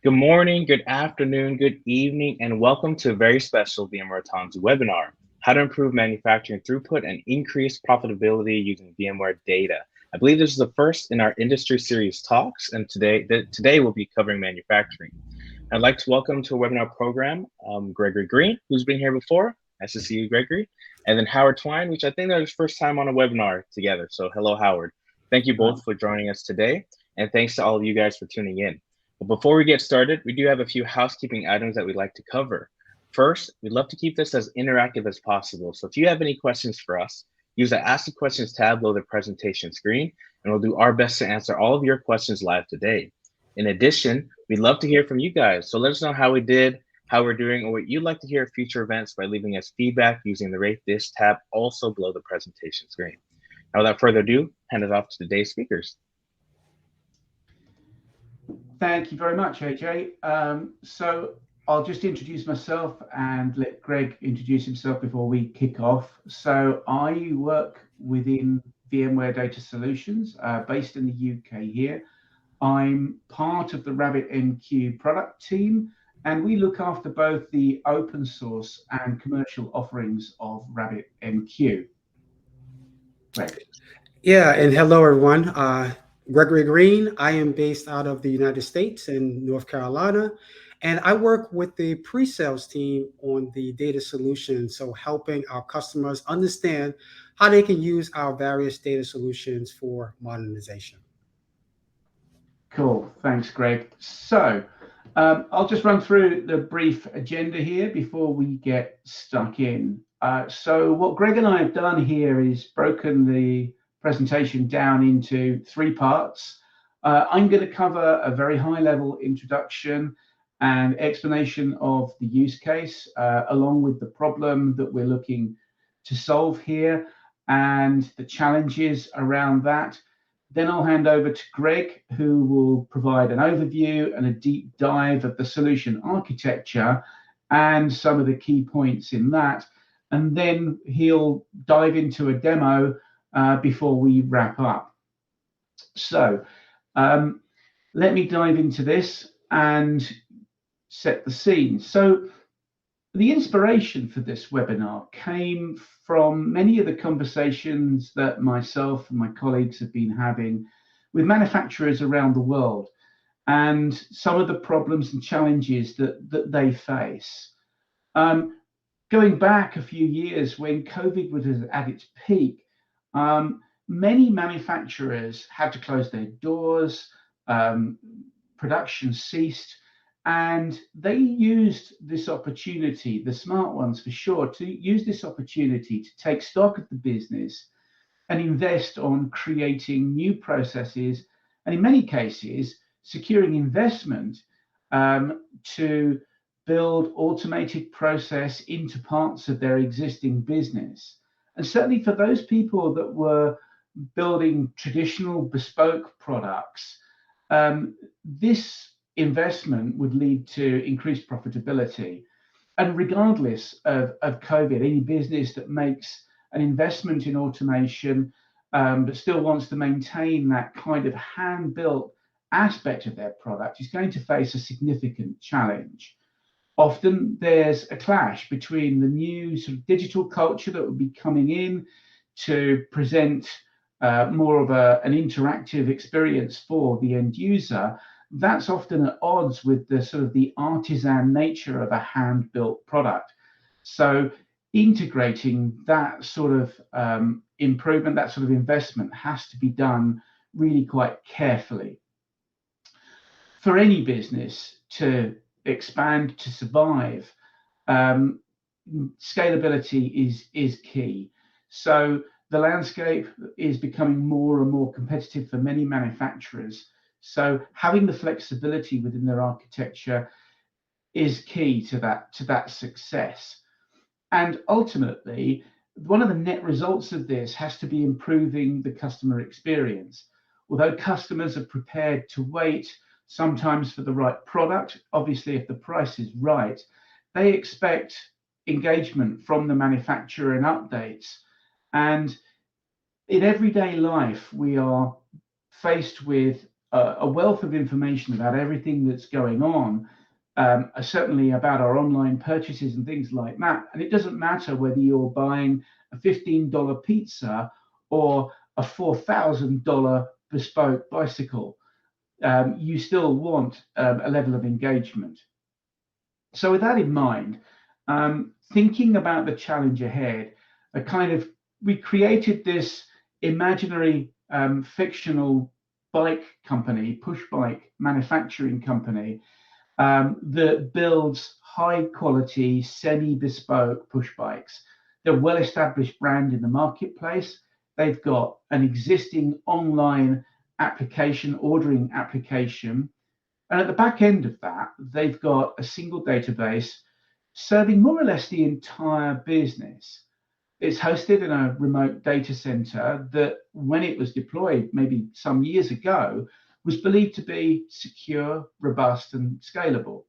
Good morning, good afternoon, good evening, and welcome to a very special VMware Tanzu webinar, How to Improve Manufacturing Throughput and Increase Profitability Using VMware Data. I believe this is the first in our industry series talks, and today we'll be covering manufacturing. I'd like to welcome to a webinar program, Gregory Green, who's been here before. Nice to see you, Gregory. And then Howard Twine, which I think that was his first time on a webinar together. So hello, Howard. Thank you both for joining us today. And thanks to all of you guys for tuning in. But before we get started, we do have a few housekeeping items that we'd like to cover. First, we'd love to keep this as interactive as possible. So if you have any questions for us, use the Ask the Questions tab below the presentation screen, and we'll do our best to answer all of your questions live today. In addition, we'd love to hear from you guys. So let us know how we did, how we're doing, or what you'd like to hear at future events by leaving us feedback using the Rate This tab also below the presentation screen. Now, without further ado, hand it off to today's speakers. Thank you very much, AJ. So I'll just introduce myself and let Greg introduce himself before we kick off. So I work within VMware Data Solutions, based in the UK here. I'm part of the RabbitMQ product team, and we look after both the open source and commercial offerings of RabbitMQ. Greg. Yeah, and hello everyone. Gregory Green. I am based out of the United States in North Carolina, and I work with the pre-sales team on the data solutions, so helping our customers understand how they can use our various data solutions for modernization. Cool, thanks, Greg. So I'll just run through the brief agenda here before we get stuck in. So what Greg and I have done here is broken the presentation down into three parts. I'm going to cover a very high-level introduction and explanation of the use case, along with the problem that we're looking to solve here and the challenges around that. Then I'll hand over to Greg, who will provide an overview and a deep dive of the solution architecture and some of the key points in that. And then he'll dive into a demo before we wrap up. So let me dive into this and set the scene. So the inspiration for this webinar came from many of the conversations that myself and my colleagues have been having with manufacturers around the world and some of the problems and challenges that they face. Going back a few years when COVID was at its peak, many manufacturers had to close their doors, production ceased, and they used this opportunity, the smart ones for sure, to use this opportunity to take stock of the business and invest on creating new processes, and in many cases, securing investment to build automated process into parts of their existing business. And certainly for those people that were building traditional bespoke products, this investment would lead to increased profitability. And regardless of COVID, any business that makes an investment in automation but still wants to maintain that kind of hand-built aspect of their product is going to face a significant challenge. Often there's a clash between the new sort of digital culture that will be coming in to present more of an interactive experience for the end user. That's often at odds with the sort of the artisan nature of a hand-built product. So integrating that sort of improvement, that sort of investment has to be done really quite carefully. For any business to expand, to survive, scalability is key. So the landscape is becoming more and more competitive for many manufacturers. So having the flexibility within their architecture is key to that success. And ultimately, one of the net results of this has to be improving the customer experience. Although customers are prepared to wait sometimes for the right product, obviously if the price is right, they expect engagement from the manufacturer and updates. And in everyday life, we are faced with a wealth of information about everything that's going on, certainly about our online purchases and things like that. And it doesn't matter whether you're buying a $15 pizza or a $4,000 bespoke bicycle. You still want a level of engagement. So with that in mind, thinking about the challenge ahead, we created this imaginary fictional bike company, push bike manufacturing company, that builds high quality, semi-bespoke push bikes. They're a well-established brand in the marketplace. They've got an existing online application, ordering application. And at the back end of that, they've got a single database serving more or less the entire business. It's hosted in a remote data center that, when it was deployed maybe some years ago, was believed to be secure, robust, and scalable.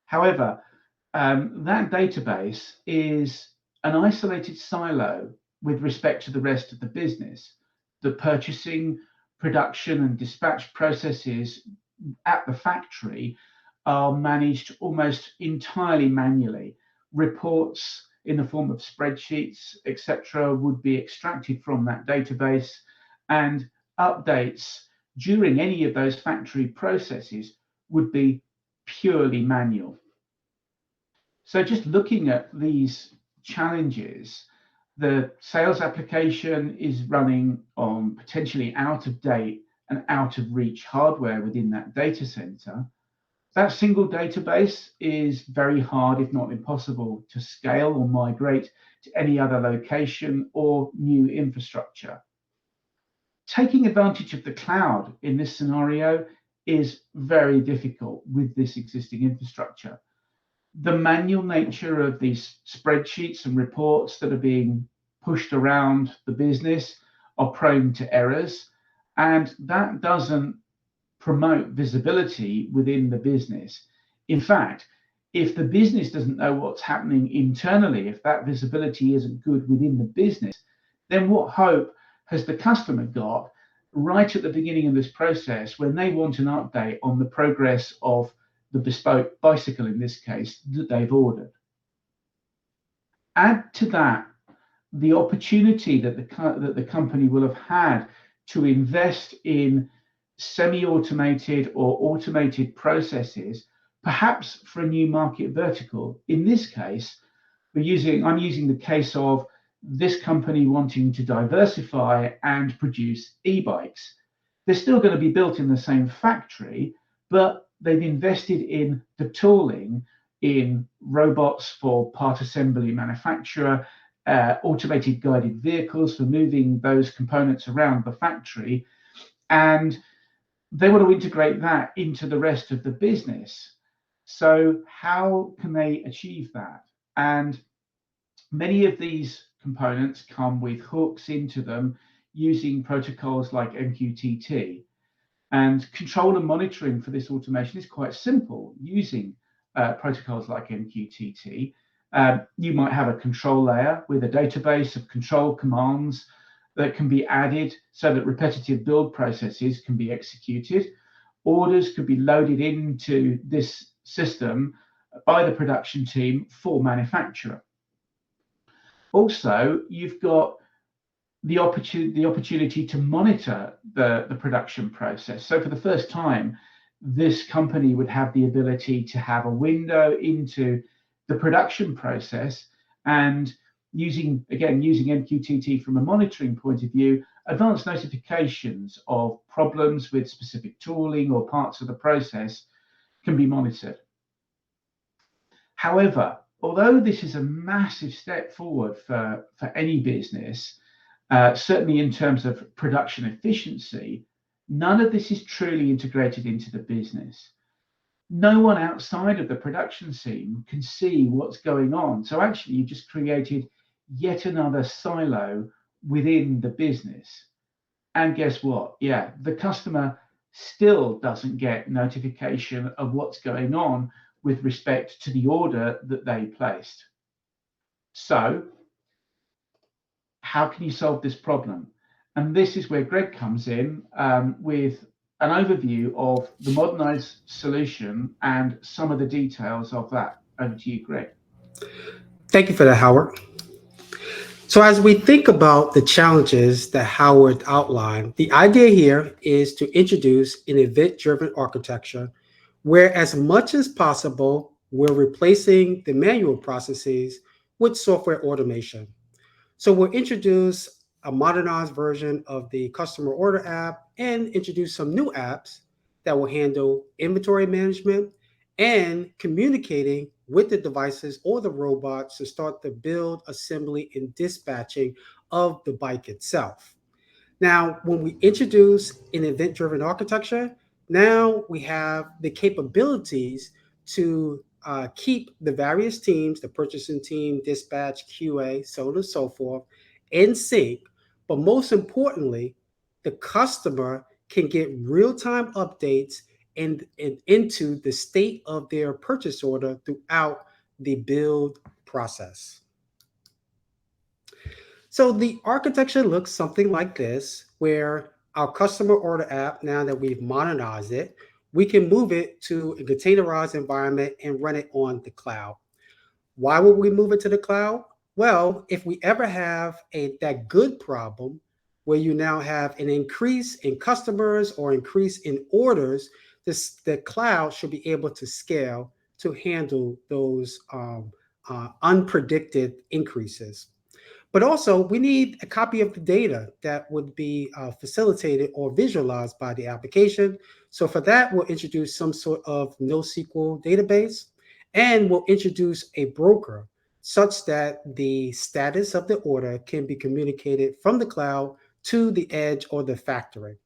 However, that database is an isolated silo with respect to the rest of the business. The purchasing, production, and dispatch processes at the factory are managed almost entirely manually. Reports in the form of spreadsheets, etc., would be extracted from that database, and updates during any of those factory processes would be purely manual. So just looking at these challenges, the sales application is running on potentially out of date and out of reach hardware within that data center. That single database is very hard, if not impossible, to scale or migrate to any other location or new infrastructure. Taking advantage of the cloud in this scenario is very difficult with this existing infrastructure. The manual nature of these spreadsheets and reports that are being pushed around the business are prone to errors, and that doesn't promote visibility within the business. In fact, if the business doesn't know what's happening internally, if that visibility isn't good within the business, then what hope has the customer got right at the beginning of this process when they want an update on the progress of the bespoke bicycle, in this case, that they've ordered? Add to that the opportunity that the company will have had to invest in semi-automated or automated processes, perhaps for a new market vertical. In this case, I'm using the case of this company wanting to diversify and produce e-bikes. They're still going to be built in the same factory, but they've invested in the tooling, in robots for part assembly manufacture, automated guided vehicles for moving those components around the factory, and they want to integrate that into the rest of the business. So how can they achieve that? And many of these components come with hooks into them using protocols like MQTT. And control and monitoring for this automation is quite simple using protocols like MQTT. You might have a control layer with a database of control commands that can be added so that repetitive build processes can be executed. Orders could be loaded into this system by the production team for manufacturer. Also, you've got the opportunity to monitor the production process. So for the first time, this company would have the ability to have a window into the production process, and using MQTT from a monitoring point of view, advanced notifications of problems with specific tooling or parts of the process can be monitored. However, although this is a massive step forward for any business, certainly in terms of production efficiency, none of this is truly integrated into the business. No one outside of the production scene can see what's going on. So actually, you just created yet another silo within the business. And guess what? Yeah, the customer still doesn't get notification of what's going on with respect to the order that they placed. So how can you solve this problem? And this is where Greg comes in with an overview of the modernize solution and some of the details of that. Over to you, Greg. Thank you for that, Howard. So, as we think about the challenges that Howard outlined, the idea here is to introduce an event driven architecture where, as much as possible, we're replacing the manual processes with software automation. So we'll introduce a modernized version of the customer order app and introduce some new apps that will handle inventory management and communicating with the devices or the robots to start the build, assembly, and dispatching of the bike itself. Now, when we introduce an event driven architecture, now we have the capabilities to keep the various teams, the purchasing team, dispatch, QA, so on and so forth, in sync. But most importantly, the customer can get real time updates and into the state of their purchase order throughout the build process. So the architecture looks something like this, where our customer order app, now that we've modernized it, we can move it to a containerized environment and run it on the cloud. Why would we move it to the cloud? Well, if we ever have that good problem where you now have an increase in customers or increase in orders, the cloud should be able to scale to handle those unpredicted increases. But also, we need a copy of the data that would be facilitated or visualized by the application. So for that, we'll introduce some sort of NoSQL database, and we'll introduce a broker such that the status of the order can be communicated from the cloud to the edge or the factory.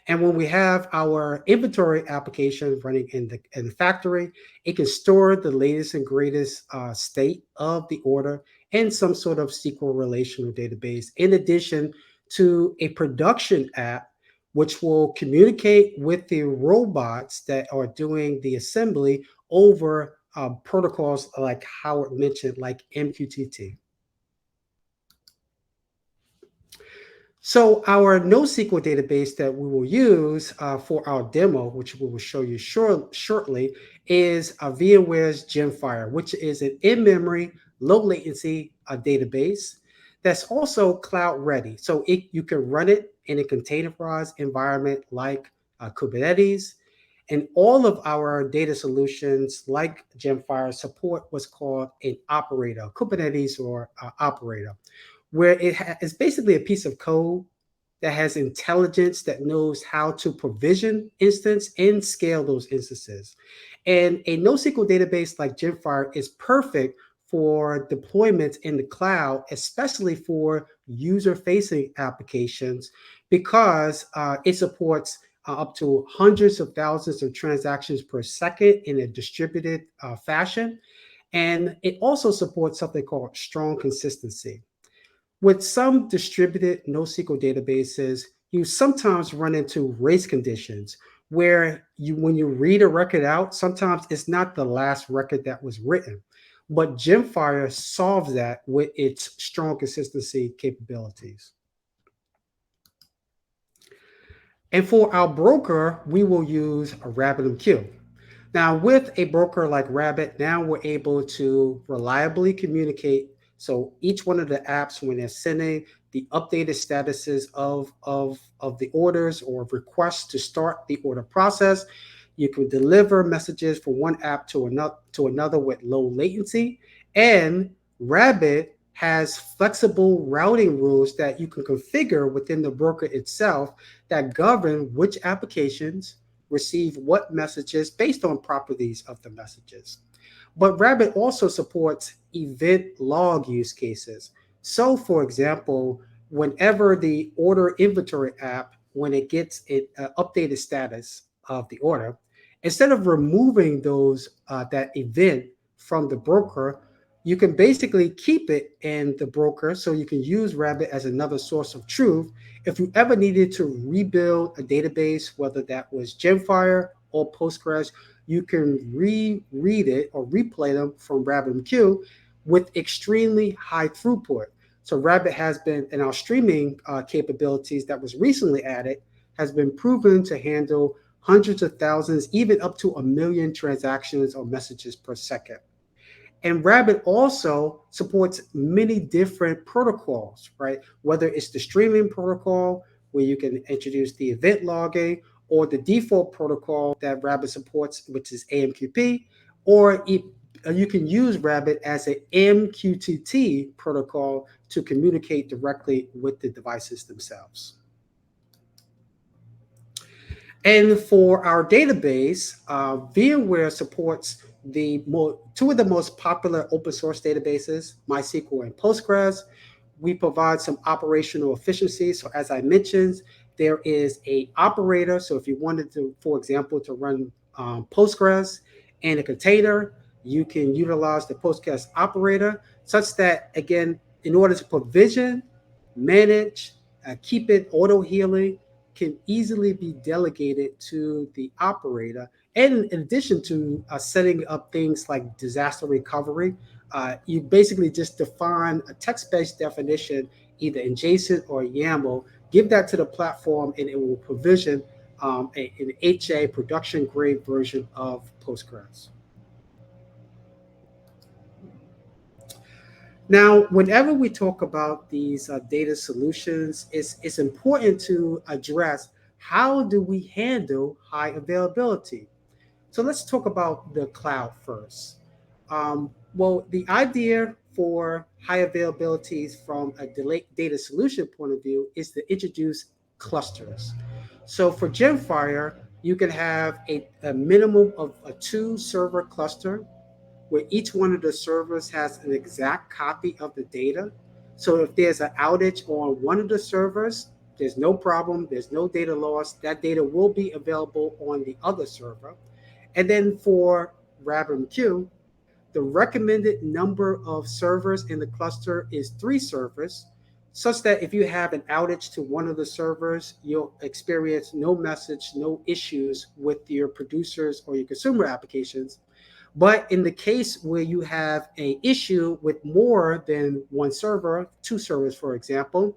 And when we have our inventory application running in the factory, it can store the latest and greatest state of the order in some sort of SQL relational database, in addition to a production app, which will communicate with the robots that are doing the assembly over protocols like Howard mentioned, like MQTT. So our NoSQL database that we will use for our demo, which we will show you shortly, is VMware's Gemfire, which is an in-memory, low-latency database that's also cloud-ready. So you can run it in a containerized environment like Kubernetes. And all of our data solutions like Gemfire support what's called an operator, Kubernetes or operator, where it's basically a piece of code that has intelligence that knows how to provision instance and scale those instances. And a NoSQL database like Gemfire is perfect for deployments in the cloud, especially for user-facing applications, because it supports up to hundreds of thousands of transactions per second in a distributed fashion. And it also supports something called strong consistency. With some distributed NoSQL databases, you sometimes run into race conditions where when you read a record out, sometimes it's not the last record that was written. But Gemfire solves that with its strong consistency capabilities. And for our broker, we will use a RabbitMQ. Now, with a broker like Rabbit, now we're able to reliably communicate. So each one of the apps, when they're sending the updated statuses of the orders or requests to start the order process, you can deliver messages from one app to another with low latency. And Rabbit has flexible routing rules that you can configure within the broker itself that govern which applications receive what messages based on properties of the messages. But Rabbit also supports event log use cases. So, for example, whenever the order inventory app, when it gets an updated status of the order, instead of removing that event from the broker, you can basically keep it in the broker so you can use Rabbit as another source of truth. If you ever needed to rebuild a database, whether that was Gemfire or Postgres, you can reread it or replay them from RabbitMQ with extremely high throughput. So Rabbit has been in our streaming capabilities that was recently added. has been proven to handle hundreds of thousands, even up to 1 million transactions or messages per second. And Rabbit also supports many different protocols, right? Whether it's the streaming protocol, where you can introduce the event logging, or the default protocol that Rabbit supports, which is AMQP, or you can use Rabbit as an MQTT protocol to communicate directly with the devices themselves. And for our database, VMware supports two of the most popular open source databases, MySQL and Postgres. We provide some operational efficiency. So as I mentioned, there is a operator. So if you wanted to, for example, to run Postgres in a container, you can utilize the Postgres operator such that, again, in order to provision, manage, keep it auto healing, can easily be delegated to the operator. And in addition to setting up things like disaster recovery, you basically just define a text-based definition, either in JSON or YAML, give that to the platform, and it will provision an HA production-grade version of Postgres. Now, whenever we talk about these data solutions, it's important to address how do we handle high availability. So let's talk about the cloud first. Well, the idea for high availabilities from a data solution point of view is to introduce clusters. So for Gemfire, you can have a minimum of a 2-server cluster where each one of the servers has an exact copy of the data. So if there's an outage on one of the servers, there's no problem, there's no data loss. That data will be available on the other server. And then for RabbitMQ, the recommended number of servers in the cluster is 3 servers, such that if you have an outage to one of the servers, you'll experience no message, no issues with your producers or your consumer applications. But in the case where you have an issue with more than one server, 2 servers, for example,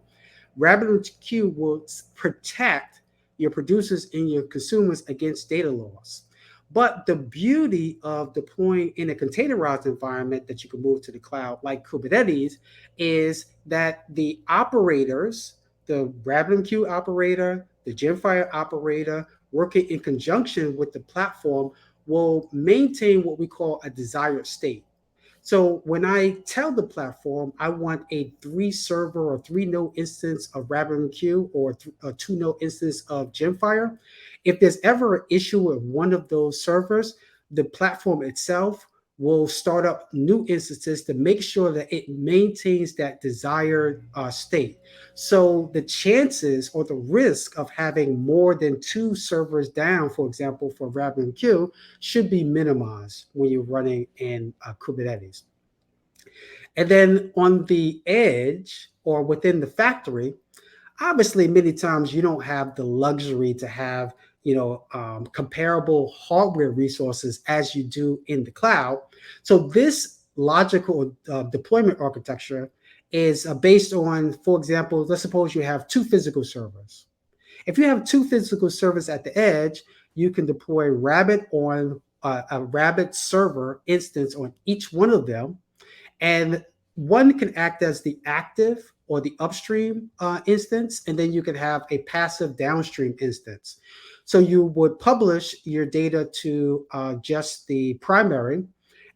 RabbitMQ will protect your producers and your consumers against data loss. But the beauty of deploying in a containerized environment that you can move to the cloud, like Kubernetes, is that the operators, the RabbitMQ operator, the Gemfire operator, working in conjunction with the platform, will maintain what we call a desired state. So when I tell the platform I want a 3-server or 3-node instance of RabbitMQ or a 2-node instance of Gemfire, if there's ever an issue with one of those servers, the platform itself will start up new instances to make sure that it maintains that desired state. So the chances or the risk of having more than 2 servers down, for example, for RabbitMQ, should be minimized when you're running in Kubernetes. And then on the edge or within the factory, obviously many times you don't have the luxury to have comparable hardware resources as you do in the cloud. So this logical deployment architecture is based on, for example, let's suppose you have 2 physical servers. If you have 2 physical servers at the edge, you can deploy Rabbit on a Rabbit server instance on each one of them, and one can act as the active or the upstream instance, and then you can have a passive downstream instance. So you would publish your data to just the primary,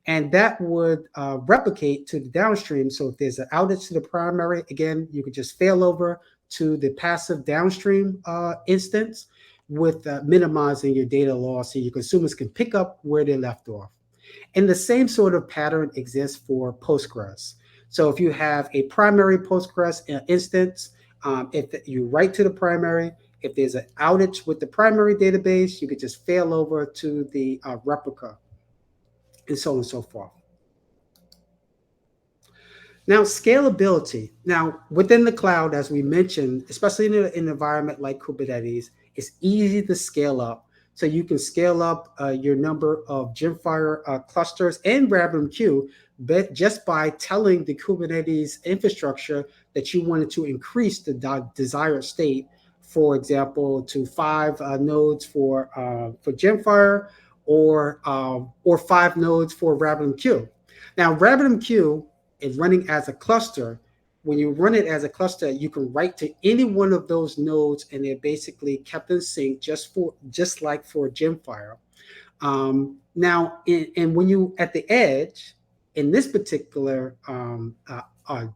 and that would replicate to the downstream. So if there's an outage to the primary, again, you could just fail over to the passive downstream instance with minimizing your data loss, so your consumers can pick up where they left off. And the same sort of pattern exists for Postgres. So if you have a primary Postgres instance, if you write to the primary, if there's an outage with the primary database, you could just fail over to the replica, and so on and so forth. Now, scalability. Now, within the cloud, as we mentioned, especially in an environment like Kubernetes, it's easy to scale up. So you can scale up your number of Gemfire clusters and RabbitMQ, but just by telling the Kubernetes infrastructure that you wanted to increase the desired state for example, to 5 nodes for Gemfire, or 5 nodes for RabbitMQ. Now, RabbitMQ is running as a cluster. When you run it as a cluster, you can write to any one of those nodes, and they're basically kept in sync, just like for Gemfire. Now, and when you at the edge in this particular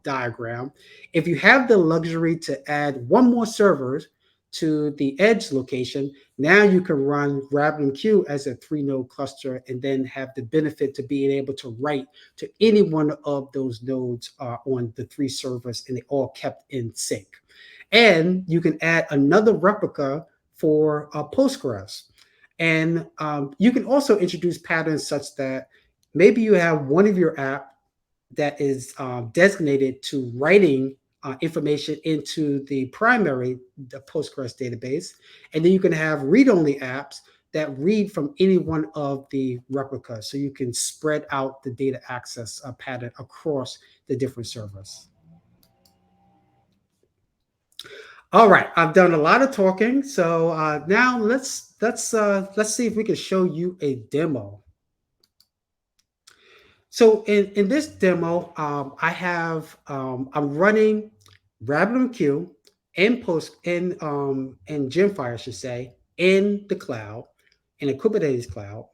diagram, if you have the luxury to add one more server to the edge location, now you can run RabbitMQ as a 3 node cluster, and then have the benefit to being able to write to any one of those nodes on the 3 servers, and they all kept in sync. And you can add another replica for Postgres. And you can also introduce patterns such that maybe you have one of your app that is designated to writing information into the Postgres database. And then you can have read-only apps that read from any one of the replicas. So you can spread out the data access pattern across the different servers. All right, I've done a lot of talking, so now let's see if we can show you a demo. So in this demo, I'm running RabbitMQ and Gemfire, I should say, in the cloud, in a Kubernetes cloud,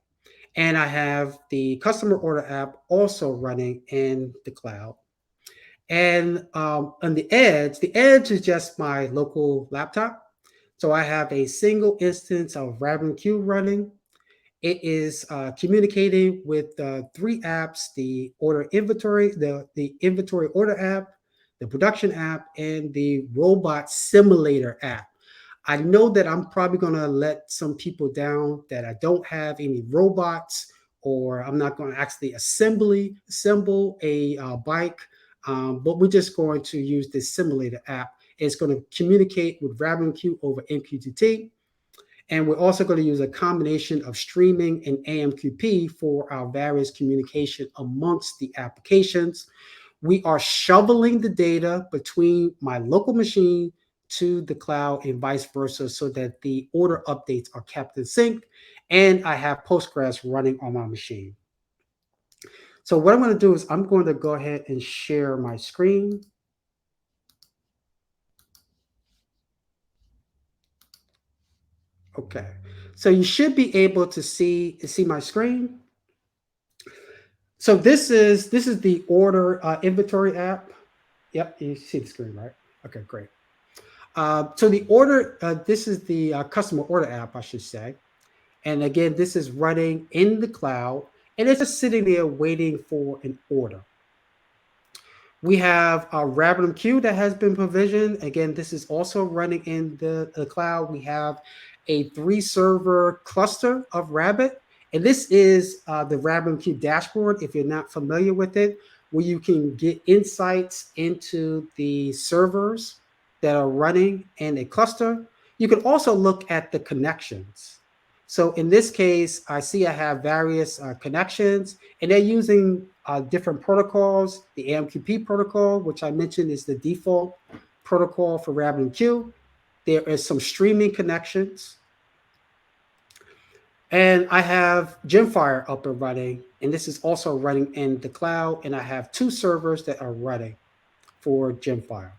and I have the customer order app also running in the cloud. And on the edge is just my local laptop. So I have a single instance of RabbitMQ running. It is communicating with 3 apps: the order inventory, the inventory order app, the production app, and the robot simulator app. I know that I'm probably going to let some people down that I don't have any robots, or I'm not going to actually assemble a bike, but we're just going to use this simulator app. It's going to communicate with RabbitMQ over MQTT. And we're also going to use a combination of streaming and AMQP for our various communication amongst the applications. We are shoveling the data between my local machine to the cloud and vice versa, so that the order updates are kept in sync. And I have Postgres running on my machine. So what I'm going to do is I'm going to go ahead and share my screen. Okay, so you should be able to see my screen. So this is the order inventory app. Yep, you see the screen, right? Okay, great. So the order, this is the customer order app, I should say. And again, this is running in the cloud, and it's just sitting there waiting for an order. We have a RabbitMQ that has been provisioned. Again, this is also running in the cloud. We have a 3-server cluster of Rabbit. And this is the RabbitMQ dashboard, if you're not familiar with it, where you can get insights into the servers that are running in a cluster. You can also look at the connections. So in this case, I see I have various connections, and they're using different protocols. The AMQP protocol, which I mentioned, is the default protocol for RabbitMQ. There is some streaming connections. And I have Gemfire up and running, and this is also running in the cloud, and I have 2 servers that are running for Gemfire.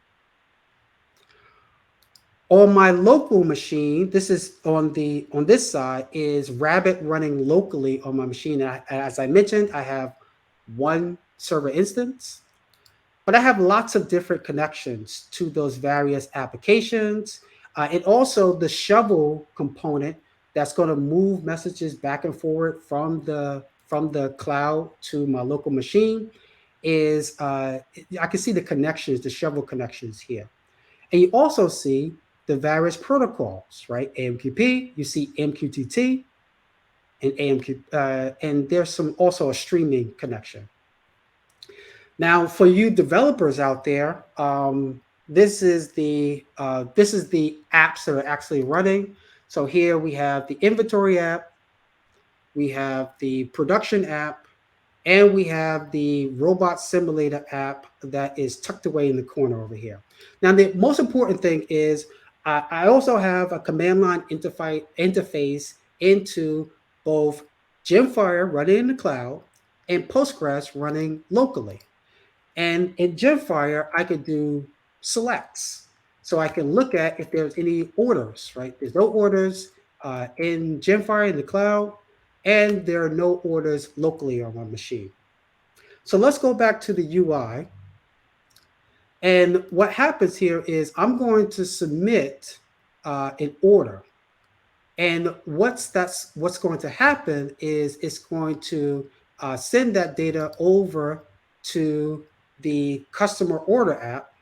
On my local machine, this is on this side, is Rabbit running locally on my machine. As I mentioned, I have 1 server instance, but I have lots of different connections to those various applications. And also the shovel component that's going to move messages back and forward from the cloud to my local machine is, I can see the connections, the shovel connections here. And you also see the various protocols, right? AMQP, you see MQTT, and AMQ, and there's also a streaming connection. Now, for you developers out there, this is the apps that are actually running. So here we have the inventory app, we have the production app, and we have the robot simulator app that is tucked away in the corner over here. Now, the most important thing is I also have a command line interface into both Gemfire running in the cloud and Postgres running locally. And in Gemfire, I could do selects. So I can look at if there's any orders, right? There's no orders in Gemfire in the cloud, and there are no orders locally on my machine. So let's go back to the UI. And what happens here is I'm going to submit an order. And what's going to happen is it's going to send that data over to the customer order app.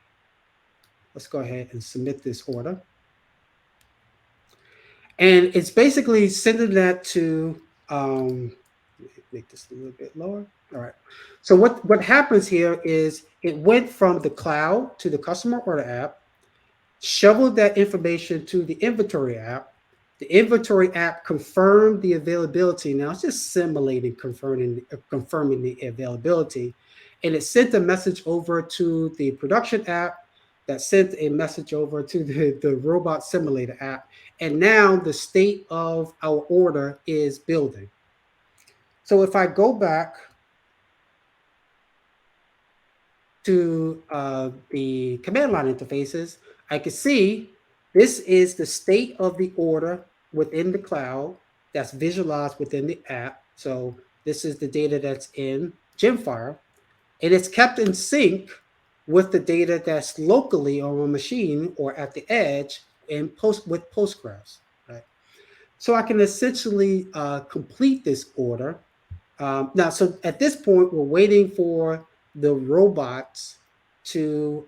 Let's go ahead and submit this order. And it's basically sending that to, make this a little bit lower. All right. So what happens here is it went from the cloud to the customer order app, shoveled that information to the inventory app. The inventory app confirmed the availability. Now it's just simulating confirming the availability. And it sent a message over to the production app that sent a message over to the robot simulator app. And now the state of our order is building. So if I go back to the command line interfaces, I can see this is the state of the order within the cloud that's visualized within the app. So this is the data that's in Gemfire, and it's kept in sync with the data that's locally on a machine or at the edge with Postgres. Right? So I can essentially complete this order. Now, so at this point, we're waiting for the robots to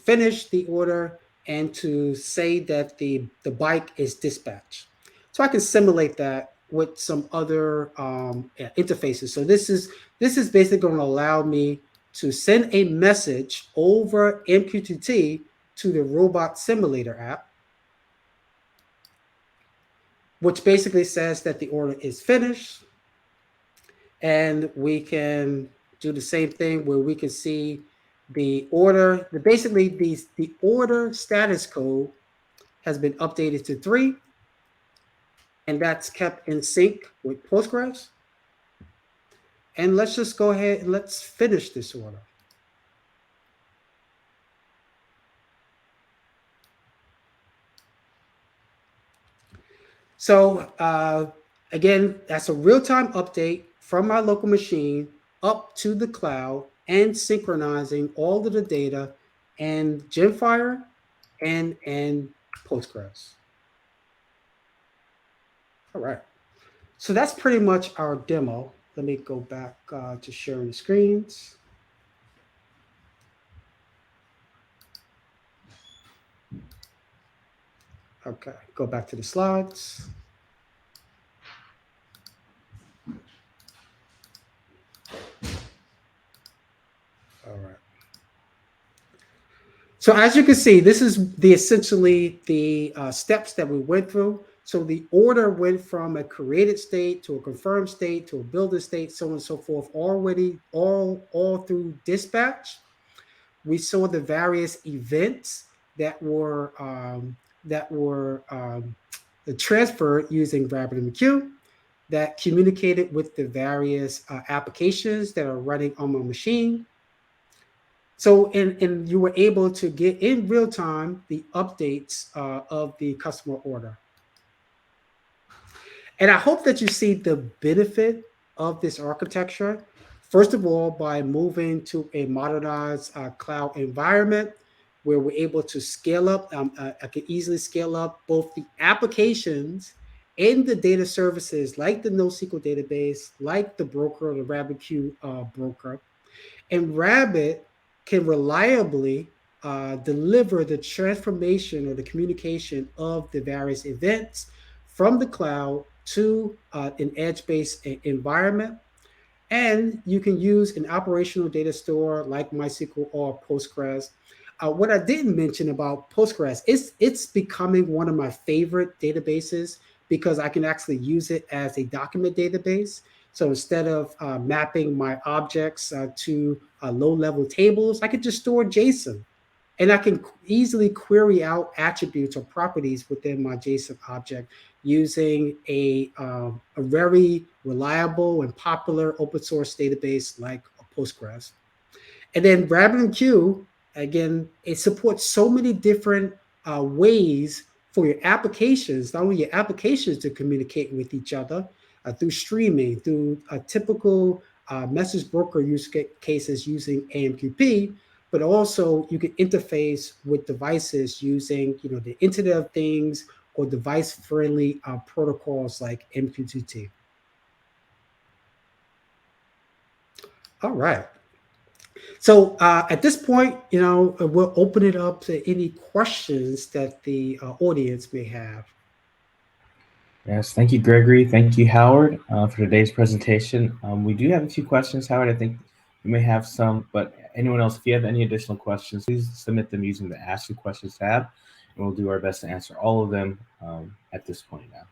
finish the order and to say that the bike is dispatched. So I can simulate that with some other interfaces. So this is basically going to allow me to send a message over MQTT to the robot simulator app, which basically says that the order is finished. And we can do the same thing where we can see the order. Basically, the order status code has been updated to 3, and that's kept in sync with Postgres. And let's just go ahead and let's finish this order. So again, that's a real-time update from my local machine up to the cloud and synchronizing all of the data and Gemfire and Postgres. All right. So that's pretty much our demo. Let me go back to sharing the screens. Okay, go back to the slides. All right. So as you can see, this is essentially the steps that we went through. So the order went from a created state to a confirmed state to a builder state, so on and so forth, already all through dispatch. We saw the various events that were transferred using RabbitMQ that communicated with the various applications that are running on my machine. So, and you were able to get in real time the updates of the customer order. And I hope that you see the benefit of this architecture. First of all, by moving to a modernized cloud environment where we're able to scale up, I can easily scale up both the applications and the data services like the NoSQL database, like the broker, the RabbitMQ broker. And Rabbit can reliably deliver the transformation or the communication of the various events from the cloud to an edge-based environment. And you can use an operational data store like MySQL or Postgres. What I didn't mention about Postgres is it's becoming one of my favorite databases because I can actually use it as a document database. So instead of mapping my objects to low-level tables, I could just store JSON And I can easily query out attributes or properties within my JSON object using a very reliable and popular open source database like Postgres. And then RabbitMQ, again, it supports so many different ways for your applications, not only your applications to communicate with each other through streaming, through a typical message broker use cases using AMQP, but also you can interface with devices using, the Internet of Things or device-friendly protocols like MQTT. All right. So at this point, we'll open it up to any questions that the audience may have. Yes, thank you, Gregory. Thank you, Howard, for today's presentation. We do have a few questions, Howard. I think you may have some, but anyone else, if you have any additional questions, please submit them using the Ask Your Questions tab, and we'll do our best to answer all of them at this point now.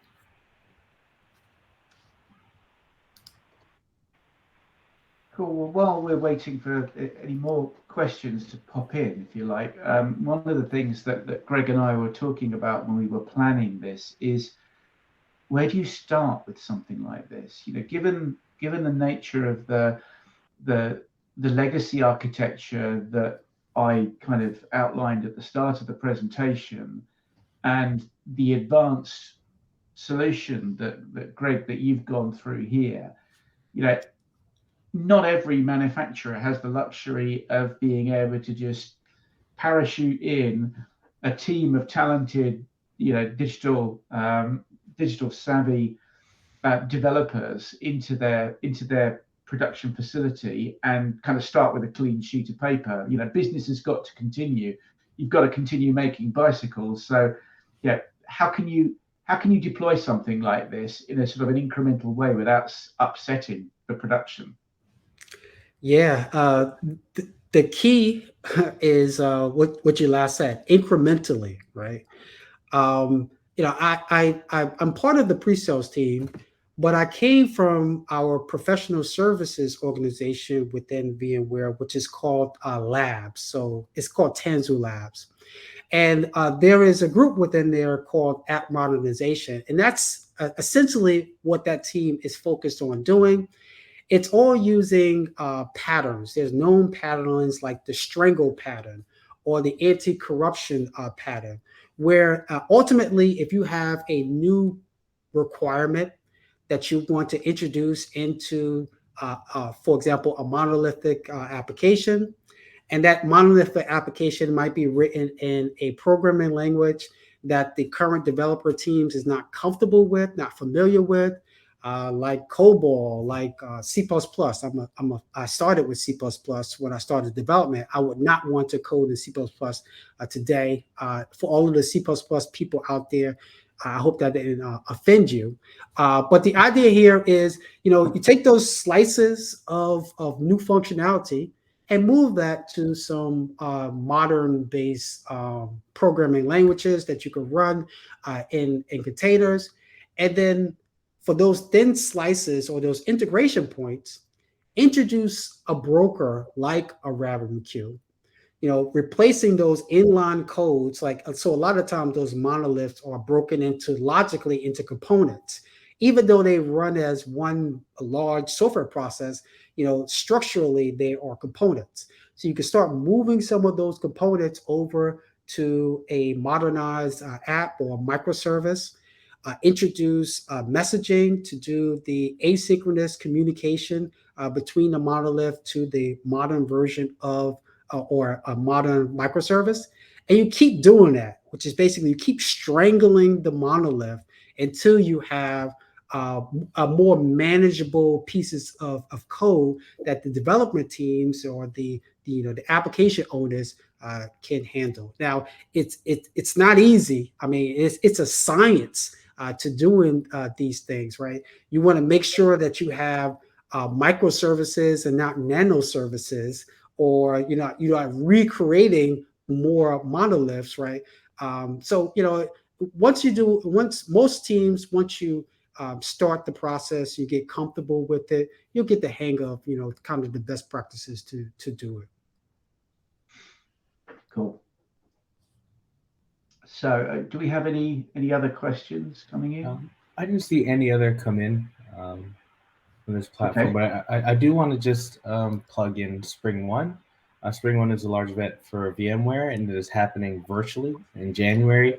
Cool. Well, while we're waiting for any more questions to pop in, if you like, one of the things that Greg and I were talking about when we were planning this is, where do you start with something like this? Given the nature of the legacy architecture that I kind of outlined at the start of the presentation, and the advanced solution that Greg, that you've gone through here, not every manufacturer has the luxury of being able to just parachute in a team of talented, digital savvy developers into their production facility and kind of start with a clean sheet of paper. Business has got to continue. You've got to continue making bicycles. So, how can you deploy something like this in a sort of an incremental way without upsetting the production? Yeah, the key is what you last said, incrementally, right? I'm part of the pre-sales team, but I came from our professional services organization within VMware, which is called Labs. So it's called Tanzu Labs. And there is a group within there called App Modernization. And that's essentially what that team is focused on doing. It's all using patterns. There's known patterns like the strangle pattern or the anti-corruption pattern, where ultimately, if you have a new requirement that you want to introduce into, for example, a monolithic application, and that monolithic application might be written in a programming language that the current developer teams is not comfortable with, not familiar with, like COBOL, like C++. I started with C++ when I started development. I would not want to code in C++ today. For all of the C++ people out there, I hope that didn't offend you. But the idea here is, you take those slices of new functionality and move that to some modern-based programming languages that you can run in containers. And then for those thin slices or those integration points, introduce a broker like a RabbitMQ, replacing those inline codes. So a lot of times those monoliths are broken into logically into components, even though they run as one large software process. Structurally they are components. So you can start moving some of those components over to a modernized app or microservice. Introduce messaging to do the asynchronous communication between the monolith to the modern version of or a modern microservice. And you keep doing that, which is basically you keep strangling the monolith until you have a more manageable pieces of code that the development teams or the application owners can handle. Now, it's not easy. I mean, it's a science to doing these things, right? You want to make sure that you have microservices and not nano services, or you're not recreating more monoliths, right? So once most teams, once you start the process, you get comfortable with it, you'll get the hang of kind of the best practices to do it. Cool. So, do we have any other questions coming in? I didn't see any other come in from this platform, Okay. but I do want to just plug in Spring One. Spring One is a large event for VMware, and it is happening virtually in January.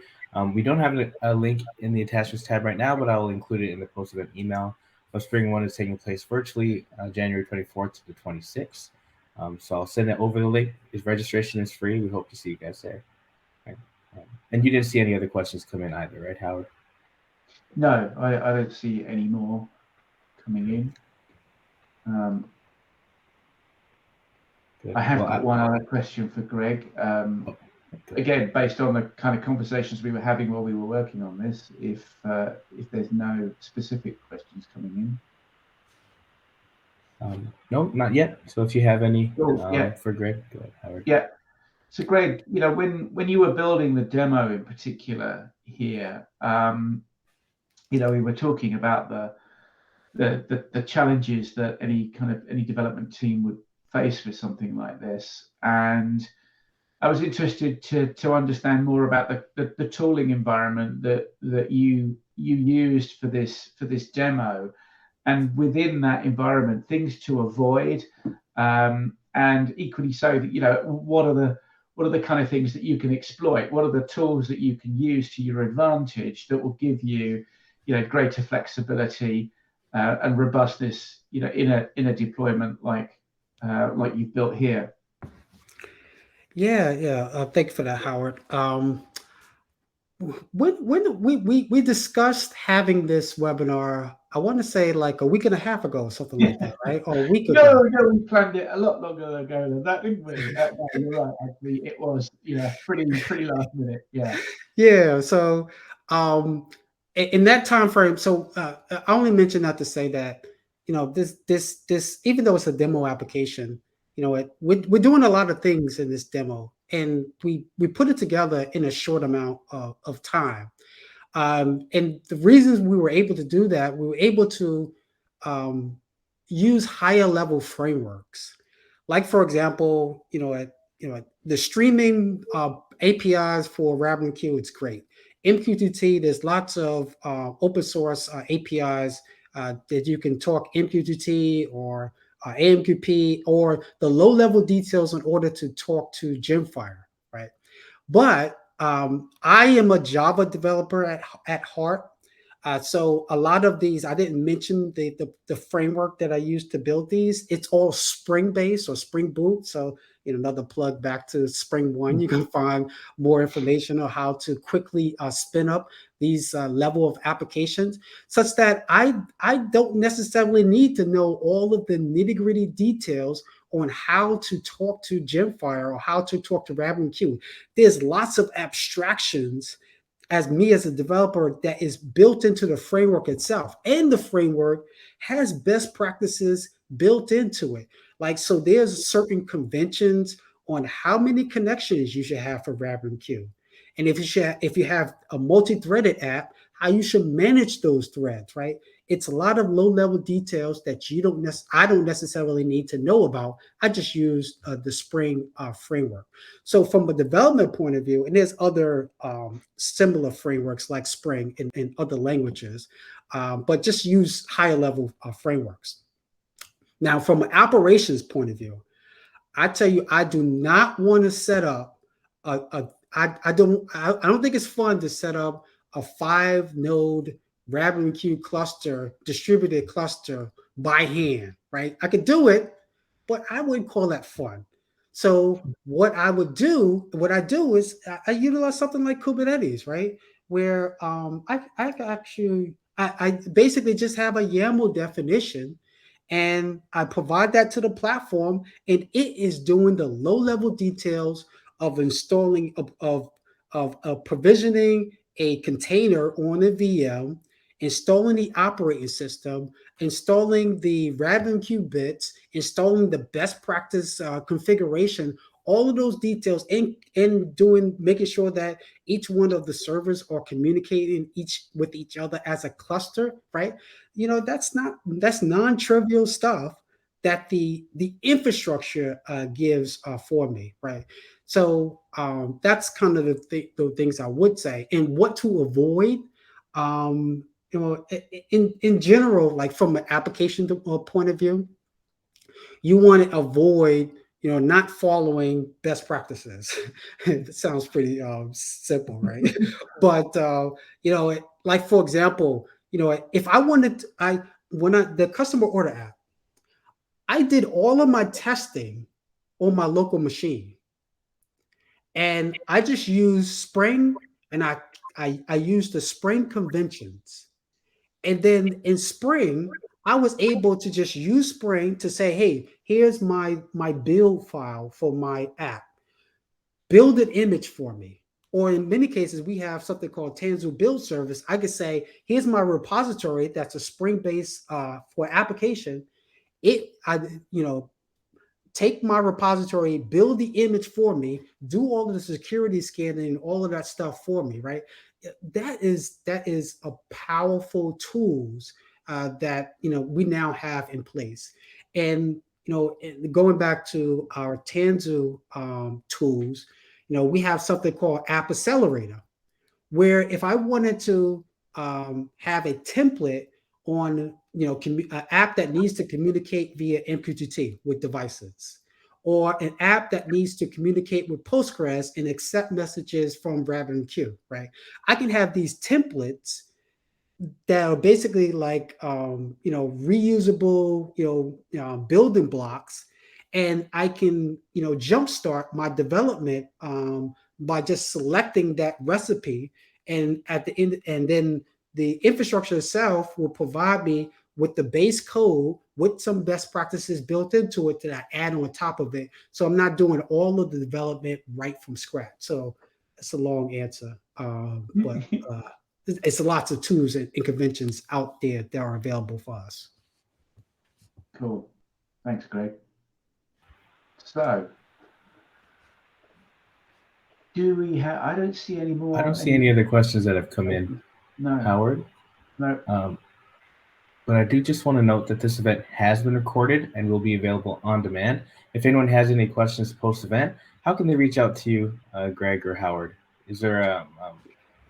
We don't have a link in the attachments tab right now, but I will include it in the post event email. But Spring One is taking place virtually January 24th to the 26th. So I'll send it over the link. His registration is free. We hope to see you guys there. Right. And you didn't see any other questions come in either, right, Howard? No, I don't see any more coming in. Good. I have Well, got one other question for Greg. Again, based on the kind of conversations we were having while we were working on this, if there's no specific questions coming in. No, not yet. So if you have any Yeah. for Greg, go ahead, Howard. Yeah. So Greg, when you were building the demo in particular here, we were talking about the challenges that any development team would face with something like this, and I was interested to understand more about the tooling environment that you used for this demo, and within that environment, things to avoid, and equally so that what are the kind of things that you can exploit? What are the tools that you can use to your advantage that will give you greater flexibility and robustness in a deployment like you've built here? Yeah, yeah. Thank you for that, Howard. When we discussed having this webinar, I want to say like a week and a half ago, something like that, right? Or a week ago. No, we planned it a lot longer ago than that, didn't we? No, you're right. Actually, it was pretty last minute. Yeah. Yeah. So, in that time frame, so I only mention that to say that this even though it's a demo application, we're doing a lot of things in this demo, and we put it together in a short amount of time. And the reasons we were able to do that, we were able to um, use higher level frameworks. Like for example, the streaming APIs for RabbitMQ, it's great. MQTT, there's lots of open source APIs that you can talk MQTT or AMQP or the low level details in order to talk to Gemfire, right? But I am a Java developer at heart. So a lot of these, I didn't mention the framework that I use to build these. It's all Spring based or Spring Boot. So another plug back to Spring One. You can find more information on how to quickly spin up these level of applications, such that I don't necessarily need to know all of the nitty gritty details on how to talk to Gemfire or how to talk to RabbitMQ. There's lots of abstractions as me as a developer that is built into the framework itself, and the framework has best practices built into it. Like, so there's certain conventions on how many connections you should have for RabbitMQ, and if you have a multi-threaded app, how you should manage those threads, right? It's a lot of low-level details that I don't necessarily need to know about. I just use the Spring framework. So from a development point of view, and there's other similar frameworks like Spring in other languages, but just use higher level frameworks. Now, from an operations point of view, I tell you, I do not want to set up I don't think it's fun to set up a 5 node RabbitMQ cluster, distributed cluster by hand, right? I could do it, but I wouldn't call that fun. So what I do is I utilize something like Kubernetes, right? Where I actually I basically just have a YAML definition, and I provide that to the platform, and it is doing the low level details of installing of provisioning a container on a VM, installing the operating system, installing the RabbitMQ bits, installing the best practice configuration, all of those details, and making sure that each one of the servers are communicating with each other as a cluster, right? That's non-trivial stuff that the infrastructure gives for me, right? So that's kind of the things I would say, and what to avoid. Um, in general, like from an application point of view, you want to avoid not following best practices. It sounds pretty simple, right? But like for example, if I wanted I when I the customer order app, I did all of my testing on my local machine, and I just used Spring, and I used the Spring conventions. And then in Spring, I was able to just use Spring to say, hey, here's my build file for my app. Build an image for me. Or in many cases, we have something called Tanzu build service. I could say, here's my repository that's a Spring based for application. I take my repository, build the image for me, do all of the security scanning and all of that stuff for me, right? That is a powerful tools that we now have in place. And going back to our Tanzu tools, we have something called App Accelerator, where if I wanted to have a template on an app that needs to communicate via MQTT with devices, or an app that needs to communicate with Postgres and accept messages from RabbitMQ, right? I can have these templates that are basically like reusable building blocks, and I can jumpstart my development by just selecting that recipe, and at the end, and then the infrastructure itself will provide me with the base code with some best practices built into it that I add on top of it, so I'm not doing all of the development right from scratch. So it's a long answer, but it's lots of tools and conventions out there that are available for us. Cool. Thanks, Greg. So, do we have? I don't see any more. I don't see any other questions that have come in, No. Howard. No. But I do just want to note that this event has been recorded and will be available on demand. If anyone has any questions post-event, how can they reach out to you, Greg or Howard? Is there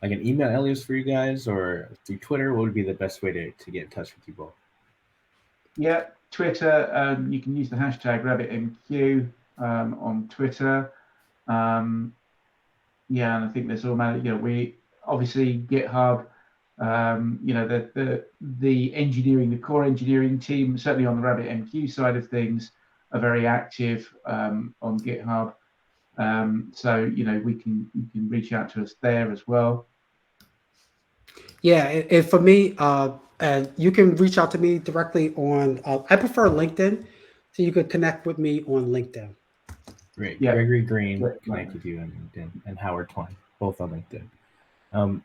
like an email alias for you guys, or through Twitter? What would be the best way to get in touch with you both? Yeah, Twitter. You can use the hashtag RabbitMQ on Twitter. Yeah, and I think there's all we obviously GitHub. The engineering, the core engineering team, certainly on the RabbitMQ side of things, are very active on GitHub. So you can reach out to us there as well. Yeah, and for me, and you can reach out to me directly on. I prefer LinkedIn, so you could connect with me on LinkedIn. Great. Yeah. Gregory Green connected you on LinkedIn, and Howard Twine, both on LinkedIn.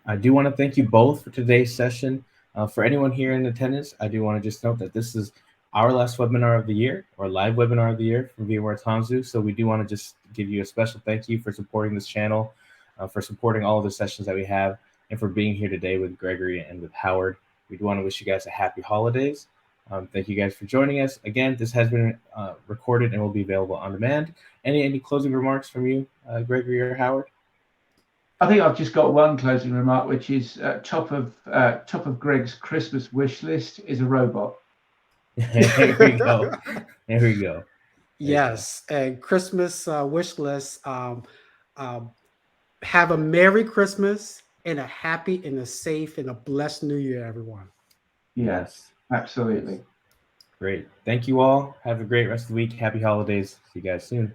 I do want to thank you both for today's session. For anyone here in attendance, I do want to just note that this is our last webinar of the year, or live webinar of the year from VMware Tanzu. So we do want to just give you a special thank you for supporting this channel, for supporting all of the sessions that we have, and for being here today with Gregory and with Howard. We do want to wish you guys a happy holidays. Thank you guys for joining us. Again, this has been recorded and will be available on demand. Any closing remarks from you, Gregory or Howard? I think I've just got one closing remark, which is top of Greg's Christmas wish list is a robot. There we go. There we go. Yes, and Christmas wish list. Have a Merry Christmas and a happy and a safe and a blessed New Year, everyone. Yes, absolutely. Great. Thank you all. Have a great rest of the week. Happy holidays. See you guys soon.